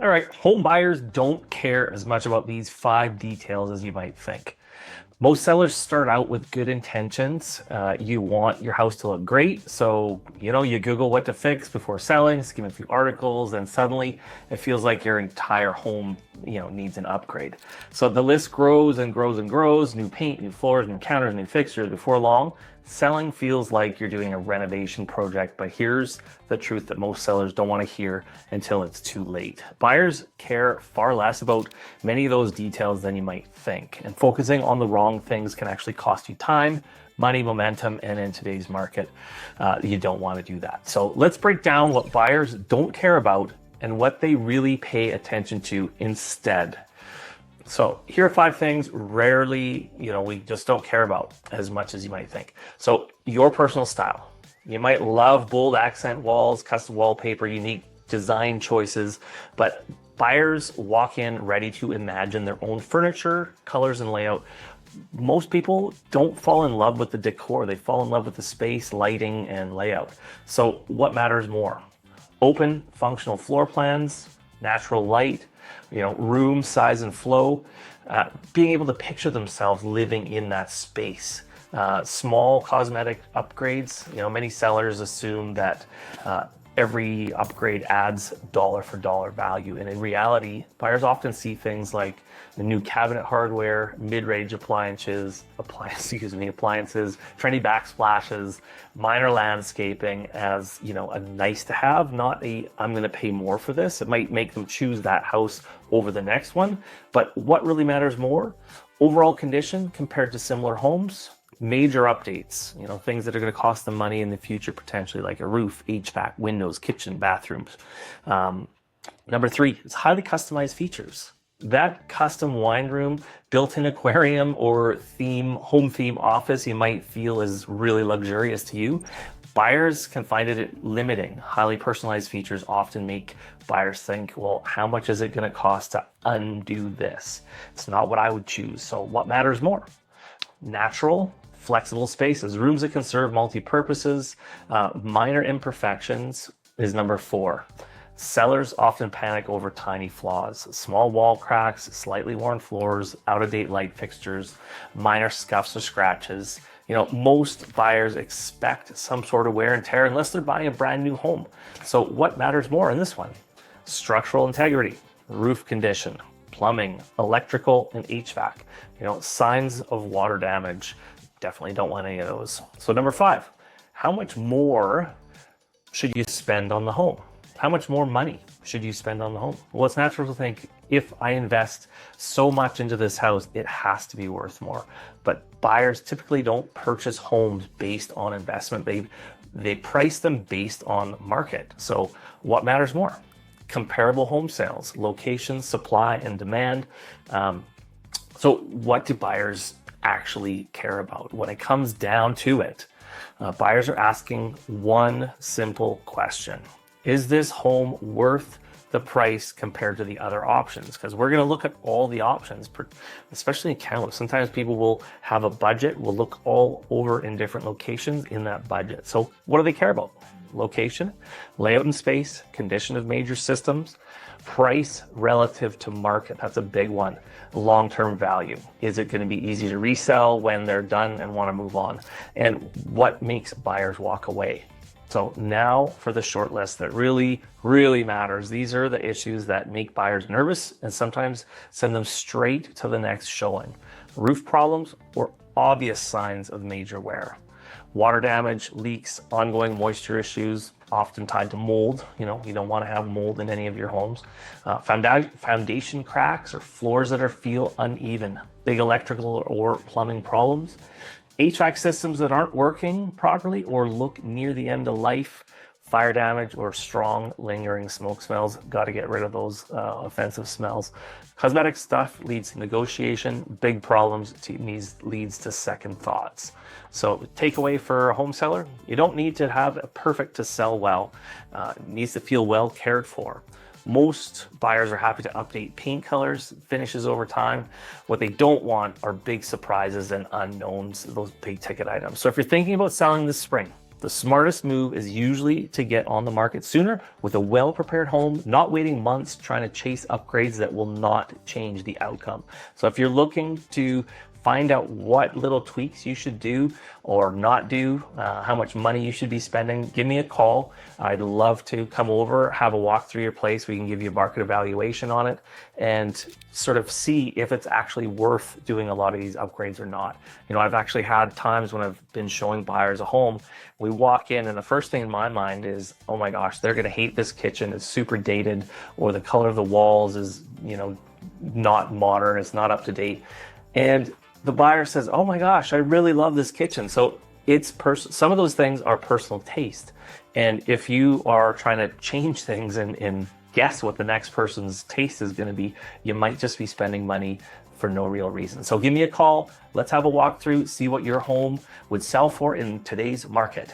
All right, home buyers don't care as much about these 5 details as you might think. Most sellers start out with good intentions. You want your house to look great, so you Google what to fix before selling, skim a few articles, and suddenly it feels like your entire home, needs an upgrade. So the list grows and grows and grows: new paint, new floors, new counters, new fixtures. Before long, selling feels like you're doing a renovation project. But here's the truth that most sellers don't want to hear until it's too late. Buyers care far less about many of those details than you might think, and focusing on the wrong things can actually cost you time, money, momentum, and in today's market, you don't want to do that. So let's break down what buyers don't care about and what they really pay attention to instead. So here are 5 things rarely, we just don't care about as much as you might think. So your personal style. You might love bold accent walls, custom wallpaper, unique design choices, but buyers walk in ready to imagine their own furniture, colors, and layout. Most people don't fall in love with the decor. They fall in love with the space, lighting, and layout. So what matters more? Open, functional floor plans, natural light, room size and flow, being able to picture themselves living in that space. Small cosmetic upgrades. Many sellers assume that every upgrade adds dollar for dollar value. And in reality, buyers often see things like the new cabinet hardware, mid-range appliances, trendy backsplashes, minor landscaping as, a nice to have, not a I'm going to pay more for this. It might make them choose that house over the next one. But what really matters more? Overall condition compared to similar homes. Major updates, things that are going to cost them money in the future, potentially, like a roof, HVAC, windows, kitchen, bathrooms. Number 3 is highly customized features. That custom wine room, built-in aquarium, or home theme office you might feel is really luxurious to you. Buyers can find it limiting. Highly personalized features often make buyers think, well, how much is it going to cost to undo this? It's not what I would choose. So what matters more? Natural, flexible spaces, rooms that can serve multi-purposes, minor imperfections is number 4. Sellers often panic over tiny flaws: small wall cracks, slightly worn floors, out-of-date light fixtures, minor scuffs or scratches. Most buyers expect some sort of wear and tear unless they're buying a brand new home. So what matters more in this one? Structural integrity, roof condition, plumbing, electrical, and HVAC. Signs of water damage. Definitely don't want any of those. So number 5, how much more should you spend on the home? How much more money should you spend on the home? Well, it's natural to think, if I invest so much into this house, it has to be worth more. But buyers typically don't purchase homes based on investment. They price them based on market. So what matters more? Comparable home sales, location, supply, and demand. So what do buyers actually care about? When it comes down to it, buyers are asking one simple question: is this home worth the price compared to the other options? Because we're going to look at all the options, especially in Kamloops. Sometimes people will have a budget, will look all over in different locations in that budget. So what do they care about? Location, layout and space, condition of major systems, price relative to market. That's a big one. Long-term value. Is it going to be easy to resell when they're done and want to move on? And what makes buyers walk away? So now for the short list that really, really matters. These are the issues that make buyers nervous and sometimes send them straight to the next showing. Roof problems or obvious signs of major wear. Water damage, leaks, ongoing moisture issues, often tied to mold. You don't want to have mold in any of your homes. Foundation cracks or floors that feel uneven. Big electrical or plumbing problems. HVAC systems that aren't working properly or look near the end of life. Fire damage or strong lingering smoke smells. Got to get rid of those offensive smells. Cosmetic stuff leads to negotiation. Big problems leads to second thoughts. So takeaway for a home seller: you don't need to have a perfect to sell well. It needs to feel well cared for. Most buyers are happy to update paint colors, finishes over time. What they don't want are big surprises and unknowns, those big ticket items. So if you're thinking about selling this spring, The smartest move is usually to get on the market sooner with a well-prepared home, not waiting months trying to chase upgrades that will not change the outcome. So if you're looking to find out what little tweaks you should do or not do, how much money you should be spending, give me a call. I'd love to come over, have a walk through your place. We can give you a market evaluation on it and sort of see if it's actually worth doing a lot of these upgrades or not. You know, I've actually had times when I've been showing buyers a home, we walk in and the first thing in my mind is, oh my gosh, they're gonna hate this kitchen. It's super dated, or the color of the walls is, you know, not modern, it's not up to date. And the buyer says, oh my gosh, I really love this kitchen. So it's some of those things are personal taste. And if you are trying to change things and guess what the next person's taste is going to be, you might just be spending money for no real reason. So give me a call. Let's have a walkthrough, see what your home would sell for in today's market.